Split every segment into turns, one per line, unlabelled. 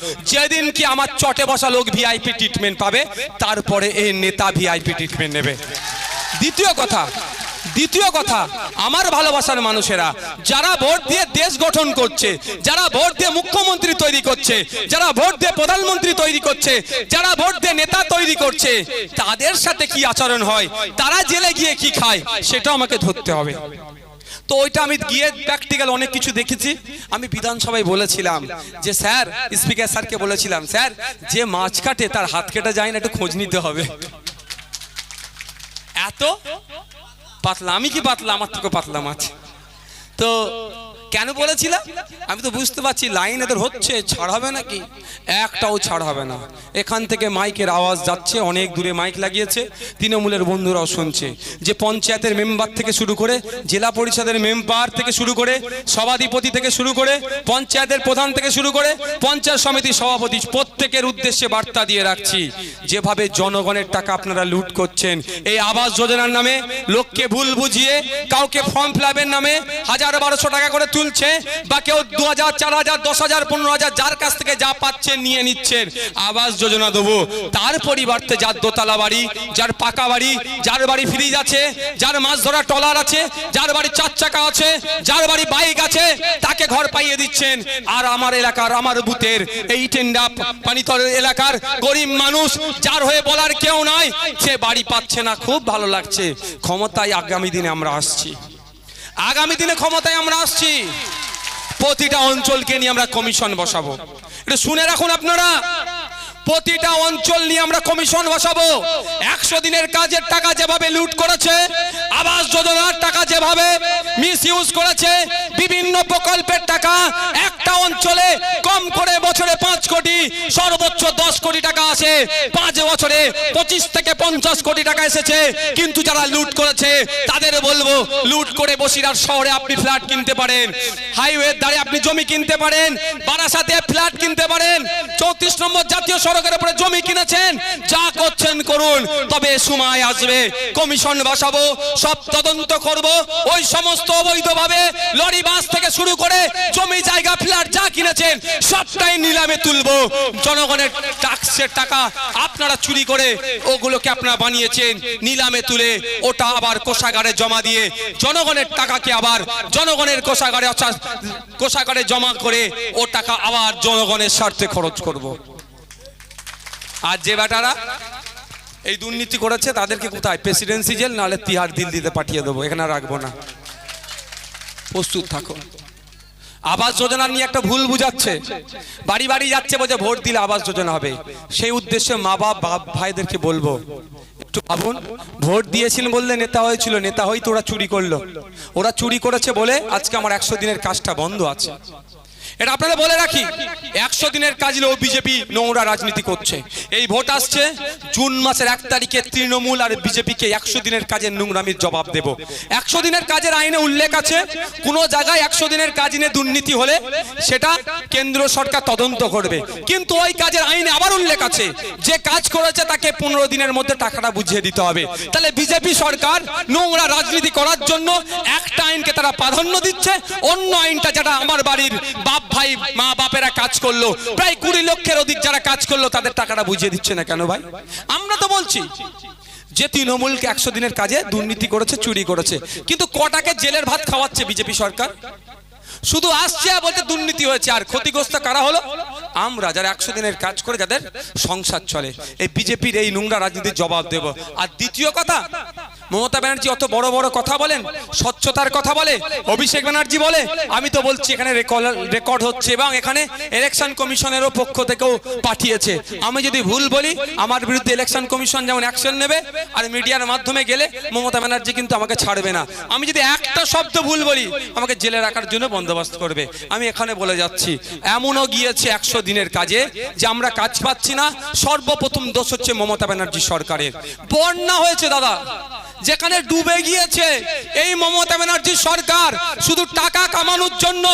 যেদিন কি আমার চটে বসা লোক ভিআইপি ট্রিটমেন্ট পাবে তারপরে এই নেতা ভিআইপি ট্রিটমেন্ট নেবে। দ্বিতীয় কথা আমার ভালোবাসার মানুষেরা যারা ভোট দিয়ে দেশ গঠন করছে, যারা ভোট দিয়ে মুখ্যমন্ত্রী তৈরি করছে, যারা ভোট দিয়ে প্রধানমন্ত্রী তৈরি করছে, যারা ভোট দিয়ে নেতা তৈরি করছে, তাদের সাথে কি আচরণ হয়, তারা জেলে গিয়ে কি খায় সেটা আমাকে ধরতে হবে। তো ওইটা আমি গিয়ে প্র্যাকটিক্যাল অনেক কিছু দেখেছি। আমি বিধানসভায় বলেছিলাম যে স্যার, স্পিকার স্যারকে বলেছিলাম, স্যার যে মাছ কাটে তার হাত কেটে যায় না, একটু খোঁজ নিতে হবে। এত পাতলা, আমি কি পাতলা, আমার থেকে পাতলা মাছ। তো কেন বলেছিলাম, আমি তো বুঝতে পারছি লাইন এদের হচ্ছে, ছাড় হবে নাকি, একটাও ছাড় হবে না। এখান থেকে মাইকের আওয়াজ যাচ্ছে, অনেক দূরে মাইক লাগিয়েছে, তৃণমূলের বন্ধুরাও শুনছে যে পঞ্চায়েতের মেম্বার থেকে শুরু করে, জেলা পরিষদের মেম্বার থেকে শুরু করে, সভাধিপতি থেকে শুরু করে, পঞ্চায়েতের প্রধান থেকে শুরু করে, পঞ্চায়েত সমিতির সভাপতি, প্রত্যেকের উদ্দেশ্যে বার্তা দিয়ে রাখছি, যেভাবে জনগণের টাকা আপনারা লুট করছেন, এই আবাস যোজনার নামে লোককে ভুল বুঝিয়ে, কাউকে ফর্ম ফিলাপের নামে 1000-1200 টাকা করে তুলছে, বা কেউ 2000, 4000, 10,000, 15,000 যার কাছ থেকে যা পাচ্ছেন নিয়ে নিচ্ছেন। আবাস যোজনা দেবো, তার পরিবর্তে যার দোতলা বাড়ি, যার পাকা বাড়ি, যার বাড়ি ফ্রিজ আছে, যার মাছ ধরা ট্রলার আছে, যার বাড়ি 4 চাকা আছে, যার বাড়ি বাইক আছে, তাকে ঘর পাইয়ে দিচ্ছেন। আর আমার এলাকার, আমার বুথের এই টেন্ডা পানিতর এলাকার গরিব মানুষ, যার হয়ে বলার কেউ নাই, সে বাড়ি পাচ্ছে না। খুব ভালো লাগছে। ক্ষমতায় আগামী দিনে আমরা আসছি, আগামী দিনে ক্ষমতায় আমরা আসছি, প্রতিটা অঞ্চলকে নিয়ে আমরা কমিশন বসাবো। এটা শুনে রাখুন আপনারা, প্রতিটা অঞ্চল নিয়ে আমরা কমিশন বসাবো। 100 দিনের কাজের টাকা যেভাবে লুট করেছে, আবাস যোজনার টাকা যেভাবে মিসইউজ করেছে, বিভিন্ন প্রকল্পের টাকা একটা অঞ্চলে কম করে বছরে 5 কোটি, সর্বোচ্চ 10 কোটি টাকা আসে, 5 বছরে 25 থেকে 50 কোটি টাকা এসেছে। কিন্তু যারা লুট করেছে তাদের বলবো, লুট করে বসিরহাট শহরে আপনি ফ্ল্যাট কিনতে পারেন, হাইওয়ের ধারে আপনি জমি কিনতে পারেন, বারাসাতে ফ্ল্যাট কিনতে পারেন, 34 নম্বর জাতীয় সড়কের উপরে জমি কিনেছেন, যা করছেন করুন। তবে সময় আসবে, কমিশন বসাবো, সব তদন্ত করব, ওই সমস্ত অবৈধভাবে লরি বাস থেকে শুরু করে জমি জায়গা ফ্ল্যাট যা কিনেছেন সবটাই নিলামে তুলবো। জনগণের ট্যাক্সের টাকা আপনারা চুরি করে ওগুলোকে আপনারা বানিয়েছেন, নিলামে তুলে ওটা আবার কোষাগারে জমা দিয়ে জনগণের টাকাকে আবার জনগণের কোষাগারে জমা করে ও টাকা আবার জনগণের স্বার্থে খরচ করব। আর যে বেটারা এই দুর্নীতি করেছে তাদেরকে কোথায়, প্রেসিডেন্সি জেল, নাহলে তিহার দিল্লিতে পাঠিয়ে দেবো, এখানে রাখবো না। প্রস্তুত থাকো। আবাস যোজনা নিয়ে একটা ভুল বুঝাচ্ছে, বাড়ি বাড়ি যাচ্ছে, বলছে ভোট দিলে আবাস যোজনা হবে। সেই উদ্দেশ্যে মা বাপ ভাইদেরকে বলবো, একটু ভাবুন, ভোট দিয়েছিলেন বললে নেতা হয়েছিল, নেতা হই তো ওরা চুরি করলো। ওরা চুরি করেছে বলে আজকে আমার 100 দিনের কাজটা বন্ধ আছে। এটা আপনারা বলে রাখি, 100 দিনের কাজ নিয়েও বিজেপি নোংরা রাজনীতি করছে। এই ভোট আসছে জুন মাসের 1 তারিখে, তৃণমূল আর বিজেপিকে 100 দিনের কাজের নোংরামির জবাব দেব। 100 দিনের কাজের আইনে উল্লেখ আছে, কোন জায়গায় 100 দিনের কাজ নিয়ে দুর্নীতি হলে সেটা কেন্দ্র সরকার তদন্ত করবে। কিন্তু ওই কাজের আইনে আবার উল্লেখ আছে, যে কাজ করেছে তাকে 15 দিনের মধ্যে টাকাটা বুঝিয়ে দিতে হবে। তাহলে বিজেপি সরকার নোংরা রাজনীতি করার জন্য একটা আইনকে তারা প্রাধান্য দিচ্ছে, অন্য আইনটা যেটা আমার বাড়ির বাপ ভাই মা বাপেরা কাজ করলো, প্রায় 20 লক্ষের অধিক যারা কাজ করলো, তাদের টাকাটা বুঝিয়ে দিচ্ছে না কেন ভাই? আমরা তো বলছি যে তৃণমূলকে 100 দিনের কাজে দুর্নীতি করেছে, চুরি করেছে, কিন্তু কটাকে জেলের ভাত খাওয়াচ্ছে বিজেপি সরকার? শুধু আসছে আর বলতে দুর্নীতি হয়েছে। আর ক্ষতিগ্রস্ত কারা হলো? আমরা, যারা 100 দিনের কাজ করে যাদের সংসার চলে। এই বিজেপির এই নোংরা রাজনীতির জবাব দেব। আর দ্বিতীয় কথা, মমতা ব্যানার্জি অত বড় বড় কথা বলেন, স্বচ্ছতার কথা বলে, অভিষেক ব্যানার্জি বলে, আমি তো বলছি এখানে রেকর্ড হচ্ছে এবং এখানে ইলেকশন কমিশনেরও পক্ষ থেকেও পাঠিয়েছে। আমি যদি ভুল বলি, আমার বিরুদ্ধে ইলেকশন কমিশন যেমন অ্যাকশন নেবে, আর মিডিয়ার মাধ্যমে গেলে মমতা ব্যানার্জি কিন্তু আমাকে ছাড়বে না। আমি যদি একটা শব্দ ভুল বলি, আমাকে জেলে রাখার জন্য বন্দোবস্ত করবে। আমি এখানে বলে যাচ্ছি, এমনও গিয়েছে 100 দিনের কাজে যে আমরা কাজ পাচ্ছি না। সর্বপ্রথম দোষ হচ্ছে মমতা ব্যানার্জি সরকারের। বন্যা হয়েছে দাদা, যেখানে ডুবে গিয়েছে এই মমতা ব্যানার্জি সরকার, শুধু টাকা কামানোর জন্য,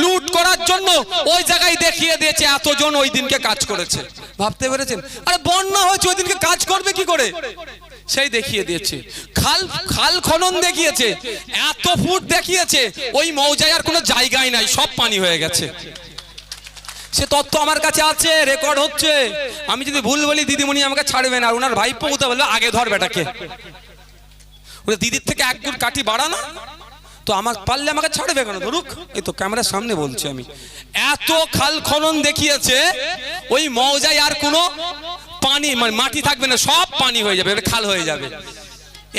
লুট করার জন্য ওই জায়গায় দেখিয়ে দিয়েছে এতজন ওই দিনকে কাজ করেছে। ভাবতে পেরেছেন? আরে বন্যা হয়েছে, ওই দিনকে কাজ করবে কি করে? সেই দেখিয়ে দিয়েছে। খাল খনন দেখিয়েছে, এত ফুট দেখিয়েছে, ওই মৌজায় আর কোনো জায়গায় নাই, সব পানি হয়ে গেছে। সে তথ্য আমার কাছে আছে, রেকর্ড হচ্ছে। আমি যদি ভুল বলি দিদিমণি আমাকে ছাড়বে না, আর ওনার ভাইপো কোথা বললো আগে ধর বেটাকে, ওরা দিদির থেকে এক গুণ কাঠি বাড়া না, তো আমার পারলে আমাকে ছাড়বে কেন, ধরুক। এই তো ক্যামেরার সামনে বলছি আমি। এত খাল খনন দেখিয়েছে, ওই মৌজায় আর কোনো পানি মানে মাটি থাকবে না, সব পানি হয়ে যাবে, খাল হয়ে যাবে,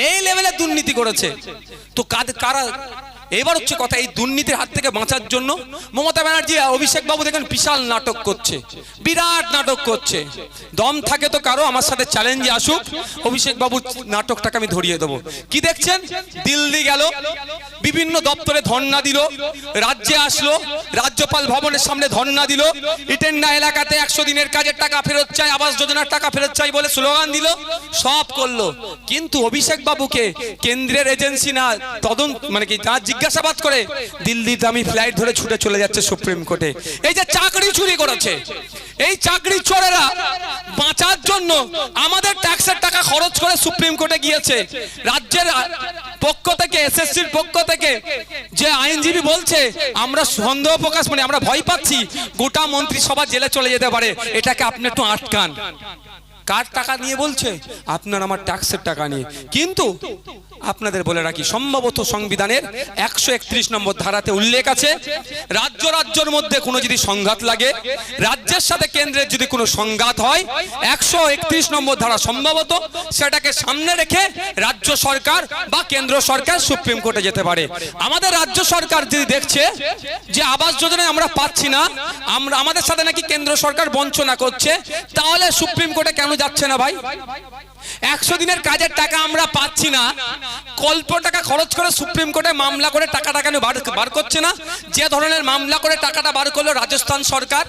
এই লেভেলে দুর্নীতি করেছে। তো কারা এবার হচ্ছে কথা, এই দুর্নীতির হাত থেকে বাঁচার জন্য মমতা ব্যানার্জি অভিষেক বাবু দেখেন বিশাল নাটক করছে, বিরাট নাটক করছে। দম থাকে তো কারো আমার সাথে চ্যালেঞ্জে আসুক, অভিষেক বাবুর নাটকটাকে আমি ধরিয়ে দেবো। কি দেখছেন, দিল্লি গেল, বিভিন্ন দপ্তরে ধর্ণা দিল, রাজ্যে আসলো, রাজ্যপাল ভবনের সামনে ধর্ণা দিল, ইটেন্ডা এলাকাতে 100 দিনের কাজের টাকা ফেরত চাই, আবাস যোজনার টাকা ফেরত চাই বলে স্লোগান দিল, সব করলো। কিন্তু অভিষেক বাবুকে কেন্দ্রের এজেন্সি না তদন্ত মানে কি তা জিজ্ঞাসাবাদ করে দিল্লিতে আমি ফ্লাইট ধরে ছুটে চলে যাচ্ছে সুপ্রিম কোর্টে। এই যে চাকরি চুরি করেছে, এই চাকরি চোরেরা বাঁচার জন্য আমাদের ট্যাক্সের টাকা খরচ করে সুপ্রিম কোর্টে গিয়েছে। রাজ্যের পক্ষ থেকে, এসএসসির পক্ষ থেকে যে আইনজীবী বলছে আমরা সন্দেহ প্রকাশ মানে আমরা ভয় পাচ্ছি গোটা মন্ত্রিসভা জেলে চলে যেতে পারে, এটাকে আপনি একটু আটকান। কার টাকা নিয়ে বলছে? আপনার আমার ট্যাক্সের টাকা নিয়ে। কিন্তু আপনাদের বলে রাখি, সম্ভবত সংবিধানের 131 নম্বর ধারাতে উল্লেখ আছে, রাজ্যের মধ্যে কোনো যদি সংঘাত লাগে, রাজ্যের সাথে কেন্দ্রের যদি কোনো সংঘাত হয়, 131 নম্বর ধারা সম্ভবত সেটাকে সামনে রেখে রাজ্য সরকার বা কেন্দ্র সরকার সুপ্রিম কোর্টে যেতে পারে। আমাদের রাজ্য সরকার যদি দেখছে যে আবাস যোজনায় আমরা পাচ্ছি না, আমরা আমাদের সাথে নাকি কেন্দ্র সরকার বঞ্চনা করছে, তাহলে সুপ্রিম কোর্টে কেন যাচ্ছে না ভাই? 100 দিনের কাজের টাকা আমরা পাচ্ছি না, কল্প টাকা খরচ করে সুপ্রিম কোর্টে মামলা করে টাকাটা কেন বার করছে না? যে ধরনের মামলা করে টাকাটা বার করলো রাজস্থান সরকার,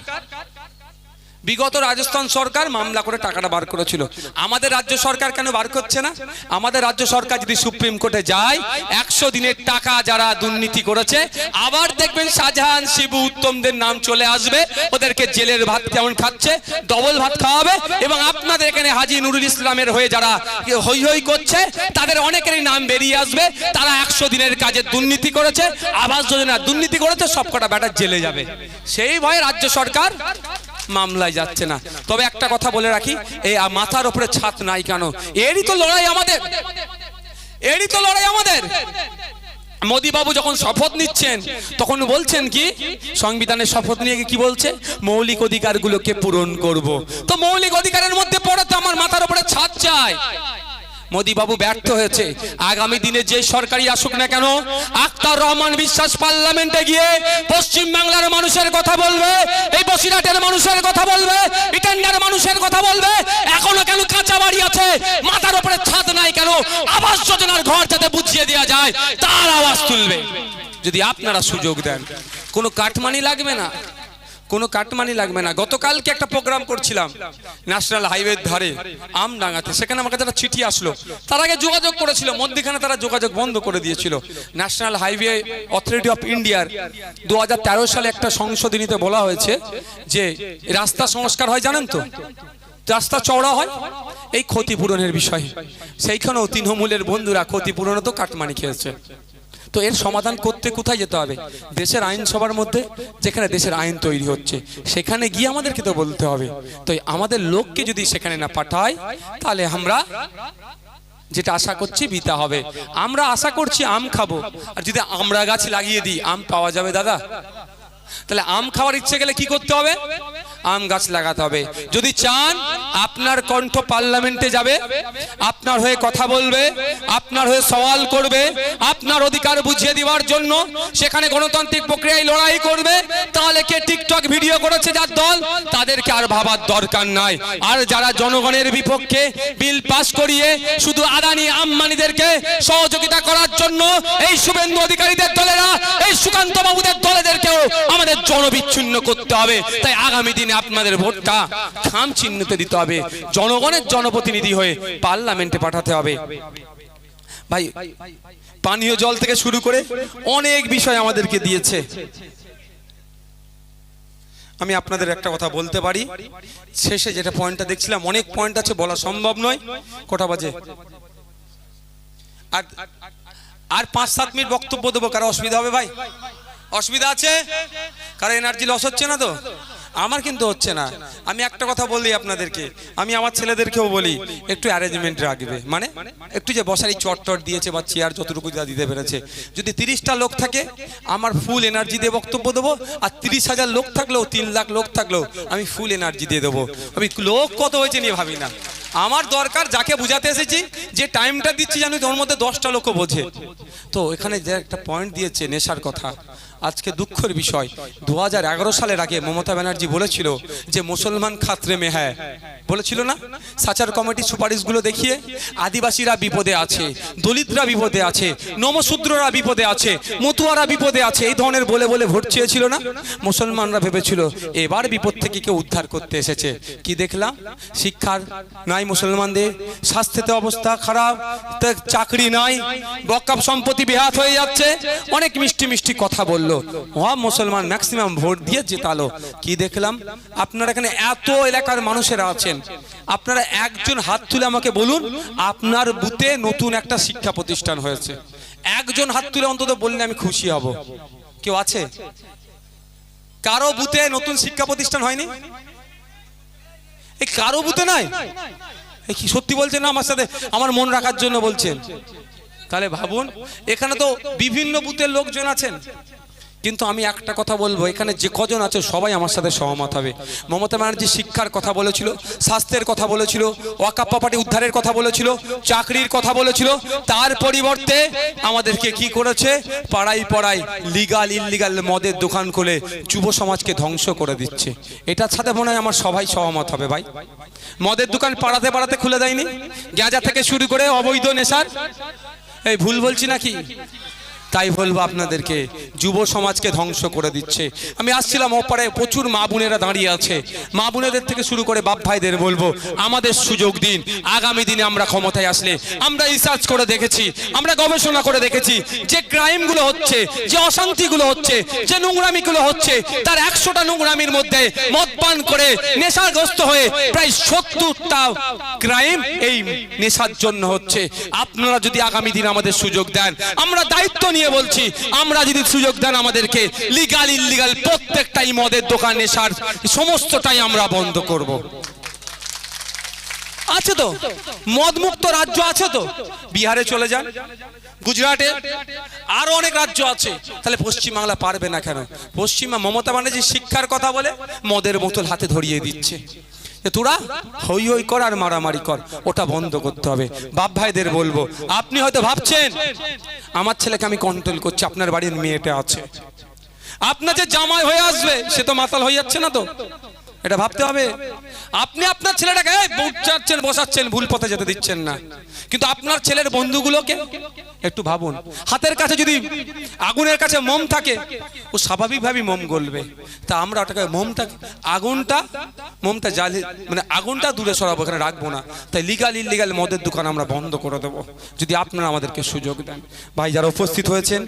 বিগত রাজস্থান সরকার মামলা করে টাকাটা বার করেছিল, আমাদের রাজ্য সরকার কেন বার করছে না? আমাদের রাজ্য সরকার যদি সুপ্রিম কোর্টে যায়, 100 দিনের টাকা যারা দুর্নীতি করেছে, আবার দেখবেন শাহজাহান, শিবু, উত্তমদের নাম চলে আসবে, ওদেরকে জেলের ভাত কেমন খাচ্ছে, ডবল ভাত খাওয়াবে। এবং আপনাদের এখানে হাজী নুরুল ইসলামের হয়ে যারা হই হই করছে, তাদের অনেকেরই নাম বেরিয়ে আসবে, তারা 100 দিনের কাজে দুর্নীতি করেছে, আবাস যোজনা দুর্নীতি করেছে, সবকটা ব্যাটা জেলে যাবে। সেই ভয়ে রাজ্য সরকার মামলায় যাচ্ছে না। তবে একটা কথা বলে রাখি, এই মাথার উপরে ছাদ নাই কেন, এরই তো লড়াই আমাদের, এরই তো লড়াই আমাদের। মোদী বাবু যখন শপথ নিচ্ছেন তখন বলছেন কি, সংবিধানের শপথ নিয়ে কি বলছে? মৌলিক অধিকারগুলোকে পূরণ করব। তো মৌলিক অধিকারের মধ্যে পড়ে তো আমার মাথার উপরে ছাদ চাই। মোদী বাবু ব্যর্থ হয়েছে। আগামী দিনে যে সরকারি আসুক না কেন, আখতার রহমান বিশ্বাস পার্লামেন্টে গিয়ে পশ্চিম বাংলার মানুষের কথা বলবে, এই বসিরহাটের মানুষের কথা বলবে, ইটান্ডার মানুষের কথা বলবে। এখনো কেন কাঁচা বাড়ি আছে, মাথার উপরে ছাদ নাই কেন, আবাস যোজনার ঘর যাতে বুঝিয়ে দেওয়া যায় তার আওয়াজ তুলবে। যদি আপনারা সুযোগ দেন, কোনো কাটমানি লাগবে না, কোনো কাটমানি লাগবে না। গতকালকে একটা প্রোগ্রাম করছিলাম ন্যাশনাল হাইওয়ের ধারে আমডাঙ্গাতে, সেখানে আমার কাছে একটা চিঠি আসলো। তার আগে যোগাযোগ করেছিল, মধ্যখানে তারা যোগাযোগ বন্ধ করে দিয়েছিল। ন্যাশনাল হাইওয়ে অথরিটি অফ ইন্ডিয়ার 2013 সালে একটা সংশোধনীতে বলা হয়েছে যে রাস্তা সংস্কার হয়, জানেন তো, রাস্তা চওড়া হয়, এই ক্ষতিপূরণের বিষয়ে। সেইখানেও তৃণমূলের বন্ধুরা ক্ষতিপূরণও তো কাটমানি খেয়েছে। তো এর সমাধান করতে কোথায় যেতে হবে? দেশের আইনসভার মধ্যে, যেখানে দেশের আইন তৈরি হচ্ছে, সেখানে গিয়ে আমাদেরকে তো বলতে হবে। তো আমাদের লোককে যদি সেখানে না পাঠায়, তাহলে আমরা যেটা আশা করছি বিতা হবে। আমরা আশা করছি আম খাবো, আর যদি আমরা গাছ লাগিয়ে দিই আম পাওয়া যাবে দাদা? তাহলে আম খাওয়ার ইচ্ছে গেলে কি করতে হবে? আম গাছ লাগাতে হবে। যদি চান আপনার কণ্ঠ পার্লামেন্টে যাবে, আপনার হয়ে কথা বলবে, আপনার হয়ে সওয়াল করবে, আপনার অধিকার বুঝিয়ে দেওয়ার জন্য সেখানে গণতান্ত্রিক প্রক্রিয়ায় লড়াই করবে, তাহলে কে টিকটক ভিডিও করেছে যার দল, তাদেরকে আর ভাবার দরকার নাই। আর যারা জনগণের বিপক্ষে বিল পাস করিয়ে শুধু আদানি আম্বানিদেরকে সহযোগিতা করার জন্য এই শুভেন্দু অধিকারীদের দলেরা, এই সুকান্ত বাবুদের দলেদেরকেও আমাদের জনবিচ্ছিন্ন করতে হবে। তাই আগামী দিনে আপনাদের ভোটটা খাম চিহ্নতে দিতে হবে, জনগণের জনপ্রতিনিধি হয়ে পার্লামেন্টে পাঠাতে হবে। ভাই, পানীয় জল থেকে শুরু করে অনেক বিষয় আমাদেরকে দিয়েছে। আমি আপনাদের একটা কথা বলতে পারি, শেষে যেটা পয়েন্টটা দেখছিলাম, অনেক পয়েন্ট আছে, বলা সম্ভব নয়। কটা বাজে? আর 5-7 মিনিট বক্তব্য দেবো। কারো অসুবিধা হবে ভাই? অসুবিধা আছে? কারো এনার্জি লস হচ্ছে না তো? আমার কিন্তু হচ্ছে না। আমি একটা কথা বলি আপনাদেরকে, আমি আমার ছেলেদেরকেও বলি একটু অ্যারেঞ্জমেন্ট রাখবে, মানে একটু যে বসার এই চট দিয়েছে বা চেয়ার যতটুকু যা দিতে পেরেছে, যদি 30টা লোক থাকে আমার ফুল এনার্জি দিয়ে বক্তব্য দেবো, আর 30,000 লোক থাকলেও 3 লাখ লোক থাকলেও আমি ফুল এনার্জি দিয়ে দেবো। আমি লোক কত হয়েছে নিয়ে ভাবি না, আমার দরকার যাকে বুঝাতে এসেছি, যে টাইমটা দিচ্ছি জানি তোর মধ্যে 10টা লোকও বোঝে। তো এখানে যে একটা পয়েন্ট দিয়েছে নেশার কথা, আজকে দুঃখের বিষয় 2011 সালের আগে মমতা ব্যানার্জি বলেছিল যে মুসলমান খাতরে মে হ্যায়, বলেছিল না? সাচার কমিটি সুপারিশগুলো দেখিয়ে আদিবাসীরা বিপদে আছে, দলিতরা বিপদে আছে, নমশূদ্ররা বিপদে আছে, মতুয়ারা বিপদে আছে, এই ধরনের বলে বলে ভোট চেয়েছিল না? মুসলমানরা ভেবেছিল এবার বিপদ থেকে কেউ উদ্ধার করতে এসেছে। কি দেখলাম? শিক্ষার নাই মুসলমানদের, স্বাস্থ্যতে অবস্থা খারাপ, চাকরি নাই, বক্কাব সম্পত্তি বেহাত হয়ে যাচ্ছে, অনেক মিষ্টি মিষ্টি কথা বললো, মুসলমান ম্যাক্সিমাম ভোট দিয়ে জেতালো। কি দেখলাম? আপনারা এখানে এত এলাকার মানুষেরা আছেন, আপনারা একজন হাত তুলে আমাকে বলুন আপনার বুথে নতুন একটা শিক্ষা প্রতিষ্ঠান হয়েছে? একজন হাত তুলে অন্তত বললে আমি খুশি হব। কেউ আছে? কারো বুথে নতুন শিক্ষা প্রতিষ্ঠান হয়নি? এই কারো বুথে নাই? এই কি সত্যি বলছেন না আমার সাথে? আমার মন রাখার জন্য বলছেন? তাহলে ভাবুন, এখানে তো বিভিন্ন বুথের লোকজন আছেন, কিন্তু আমি একটা কথা বলবো, এখানে যে কজন আছে সবাই আমার সাথে সহমত হবে। মমতা ব্যানার্জি শিক্ষার কথা বলেছিল, স্বাস্থ্যের কথা বলেছিল, ওয়াকাফ প্রপার্টি উদ্ধারের কথা বলেছিল, চাকরির কথা বলেছিল, তার পরিবর্তে আমাদেরকে কি করেছে? পাড়ায় পাড়ায় লিগাল ইললিগাল মদের দোকান খুলে যুব সমাজকে ধ্বংস করে দিচ্ছে। এটার সাথে মনে হয় আমার সবাই সহমত হবে ভাই। মদের দোকান পাড়াতে পাড়াতে খুলে দেয়নি, গাঁজা থেকে শুরু করে অবৈধ নেশার, এই ভুল বলছি নাকি? তাই বলবো আপনাদেরকে, যুব সমাজকে ধ্বংস করে দিচ্ছে। আমি আসছিলাম ওপারে, প্রচুর মা বোনেরা দাঁড়িয়ে আছে, মা বোনেদের থেকে শুরু করে বাপ ভাইদের বলবো আমাদের সুযোগ দিন। আগামী দিনে আমরা ক্ষমতায় আসলে আমরা রিসার্চ করে দেখেছি, আমরা গবেষণা করে দেখেছি, যে ক্রাইমগুলো হচ্ছে, যে অশান্তিগুলো হচ্ছে, যে নোংরামিগুলো হচ্ছে, তার 100টা নোংরামির মধ্যে মদ পান করে নেশাগ্রস্ত হয়ে প্রায় 70টা ক্রাইম এই নেশার জন্য হচ্ছে। আপনারা যদি আগামী দিন আমাদের সুযোগ দেন, আমরা দায়িত্ব নিয়ে বলছি, আমরা যদি সুযোগ দেন আমাদেরকে, লিগাল ইললিগাল প্রত্যেকটাই মদের দোকান নেশার সমস্তটাই আমরা বন্ধ করব। আছে তো মদ মুক্ত রাজ্য, আছে তো, বিহারে চলে যান, গুজরাটে, আরো অনেক রাজ্য আছে। তাহলে পশ্চিমবাংলা পারবে না কেন? পশ্চিমা মমতা ব্যানার্জি শিক্ষার কথা বলে মদের বোতল হাতে ধরিয়ে দিচ্ছে, তোরা হই হই কর আর মারামারি কর, ওটা বন্ধ করতে হবে। বাপ ভাইদের বলবো, আপনি হয়তো ভাবছেন আমার ছেলেকে আমি কন্ট্রোল করছি, আপনার বাড়ির মেয়েটা আছে, আপনার যে জামাই হয়ে আসবে সে তো মাতাল হয়ে যাচ্ছে না, তো এটা ভাবতে হবে। আপনি আপনার ছেলেটাকে বুঝাচ্ছেন, বসাচ্ছেন, ভুল পথে যেতে দিচ্ছেন না, কিন্তু আপনার ছেলের বন্ধুগুলোকে একটু ভাবুন। হাতের কাছে যদি আগুনের কাছে মোম থাকে, ও স্বাভাবিকভাবেই মোম গলবে। তা আমরা ওটাকে মোমটা জ্বালি, মানে আগুনটা দূরে সরাবো, এখানে রাখবো না। তাই লিগাল ইললিগাল মদের দোকান আমরা বন্ধ করে দেবো যদি আপনারা আমাদেরকে সুযোগ দেন। ভাই যারা উপস্থিত হয়েছেন,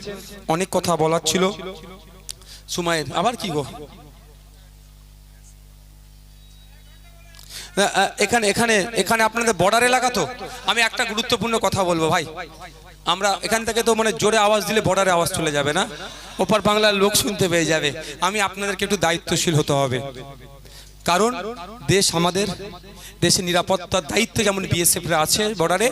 অনেক কথা বলার ছিল। সুমাইর আবার কি গো, এখানে এখানে এখানে আপনাদের বর্ডার এলাকা, তো আমি একটা গুরুত্বপূর্ণ কথা বলবো ভাই। আমরা এখান থেকে তো মানে জোরে আওয়াজ দিলে বর্ডারে আওয়াজ চলে যাবে না, ওপার বাংলার লোক শুনতে পেয়ে যাবে। আমি আপনাদেরকে একটু দায়িত্বশীল হতে হবে, কারণ দেশ আমাদের, দেশের নিরাপত্তার দায়িত্ব যেমন বিএসএফরা আছে বর্ডারে,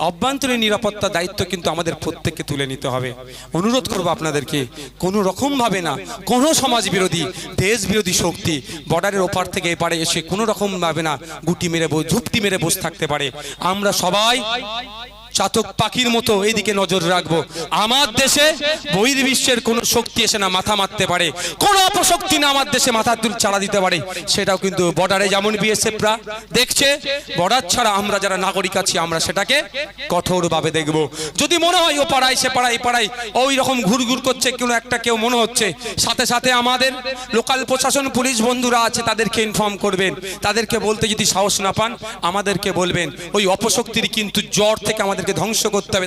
অভ্যন্তরীণ নিরাপত্তার দায়িত্ব কিন্তু আমাদের প্রত্যেককে তুলে নিতে হবে। অনুরোধ করবো আপনাদেরকে, কোনো রকম ভাবে না কোনো সমাজ বিরোধী, দেশ বিরোধী শক্তি বর্ডারের ওপার থেকে এপারে এসে কোনো রকম ভাবে না গুটি মেরে ঝুপটি মেরে বসে থাকতে পারে। আমরা সবাই চাতক পাখির মতো এইদিকে নজর রাখবো। আমার দেশে বহির্বিশ্বের কোন শক্তি এসে না মাথা মারতে পারে, কোন অপশক্তি না আমার দেশে মাথা তুল চালা দিতে পারে। সেটাও কিন্তু বর্ডারে যেমন বিএসএফরা দেখছে, বর্ডার ছাড়া আমরা যারা নাগরিক আছি আমরা সেটাকে কঠোরভাবে দেখব। যদি মনে হয় ও পাড়ায় সে পাড়ায় পাড়ায় ওই রকম ঘুরঘুর করছে কোনো একটা কেউ মনে হচ্ছে, সাথে সাথে আমাদের লোকাল প্রশাসন পুলিশ বন্ধুরা আছে, তাদেরকে ইনফর্ম করবেন। তাদেরকে বলতে যদি সাহস না পান আমাদেরকে বলবেন। ওই অপশক্তির কিন্তু জ্বর থেকে আমাদের ধ্বংস করতে হবে।